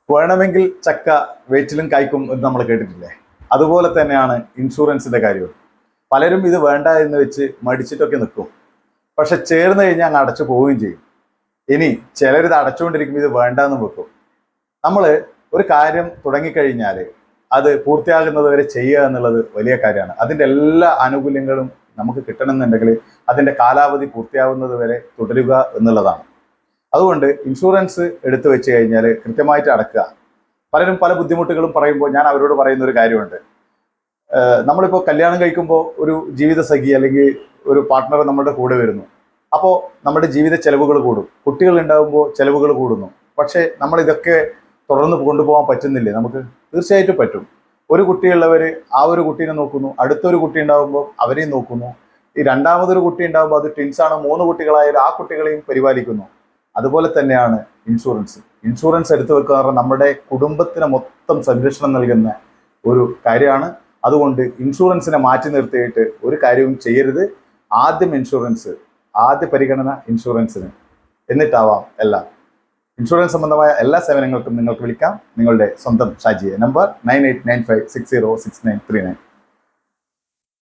വേണമെങ്കിൽ ചക്ക വേച്ചിലും കായ്ക്കും എന്ന് നമ്മൾ കേട്ടിട്ടില്ലേ? അതുപോലെ തന്നെയാണ് ഇൻഷുറൻസിന്റെ കാര്യവും. പലരും ഇത് വേണ്ട എന്ന് വെച്ച് മടിച്ചിട്ടൊക്കെ നിൽക്കും. പക്ഷെ ചേർന്ന് കഴിഞ്ഞാൽ അങ്ങ് അടച്ചു പോവുകയും ചെയ്യും. ഇനി ചിലരിത് അടച്ചുകൊണ്ടിരിക്കും, ഇത് വേണ്ടെന്ന് വെക്കും. നമ്മൾ ഒരു കാര്യം തുടങ്ങിക്കഴിഞ്ഞാൽ അത് പൂർത്തിയാകുന്നത് വരെ ചെയ്യുക എന്നുള്ളത് വലിയ കാര്യമാണ്. അതിൻ്റെ എല്ലാ ആനുകൂല്യങ്ങളും നമുക്ക് കിട്ടണമെന്നുണ്ടെങ്കിൽ അതിൻ്റെ കാലാവധി പൂർത്തിയാവുന്നത് വരെ തുടരുക എന്നുള്ളതാണ്. അതുകൊണ്ട് ഇൻഷുറൻസ് എടുത്തു വെച്ച് കഴിഞ്ഞാൽ കൃത്യമായിട്ട് അടക്കുക. പലരും പല ബുദ്ധിമുട്ടുകളും പറയുമ്പോൾ ഞാൻ അവരോട് പറയുന്ന ഒരു കാര്യമുണ്ട്. നമ്മളിപ്പോൾ കല്യാണം കഴിക്കുമ്പോൾ ഒരു ജീവിത സഖി അല്ലെങ്കിൽ ഒരു പാർട്ട്ണർ നമ്മുടെ കൂടെ വരുന്നു. അപ്പോൾ നമ്മുടെ ജീവിത ചെലവുകൾ കൂടും. കുട്ടികൾ ഉണ്ടാകുമ്പോൾ ചെലവുകൾ കൂടുന്നു. പക്ഷേ നമ്മളിതൊക്കെ തുടർന്ന് കൊണ്ടുപോകാൻ പറ്റുന്നില്ലേ? നമുക്ക് തീർച്ചയായിട്ടും പറ്റും. ഒരു കുട്ടിയുള്ളവർ ആ ഒരു കുട്ടീനെ നോക്കുന്നു, അടുത്തൊരു കുട്ടി ഉണ്ടാകുമ്പോൾ അവരെയും നോക്കുന്നു. ഈ രണ്ടാമതൊരു കുട്ടി ഉണ്ടാകുമ്പോൾ അത് ട്വിൻസാണ്, 3 കുട്ടികളായാലും ആ കുട്ടികളെയും പരിപാലിക്കുന്നു. അതുപോലെ തന്നെയാണ് ഇൻഷുറൻസ്. ഇൻഷുറൻസ് എടുത്തു വെക്കുക എന്ന് പറഞ്ഞാൽ നമ്മുടെ കുടുംബത്തിന് മൊത്തം സംരക്ഷണം നൽകുന്ന ഒരു കാര്യമാണ്. അതുകൊണ്ട് ഇൻഷുറൻസിനെ മാറ്റി നിർത്തിയിട്ട് ഒരു കാര്യവും ചെയ്യരുത്. ആദ്യ പരിഗണന ഇൻഷുറൻസിന്, എന്നിട്ടാവാം എല്ലാം. ഇൻഷുറൻസ് സംബന്ധമായ എല്ലാ സേവനങ്ങൾക്കും നിങ്ങൾക്ക് വിളിക്കാം. നിങ്ങളുടെ സ്വന്തം ഷാജിയെ. നമ്പർ 9895606939.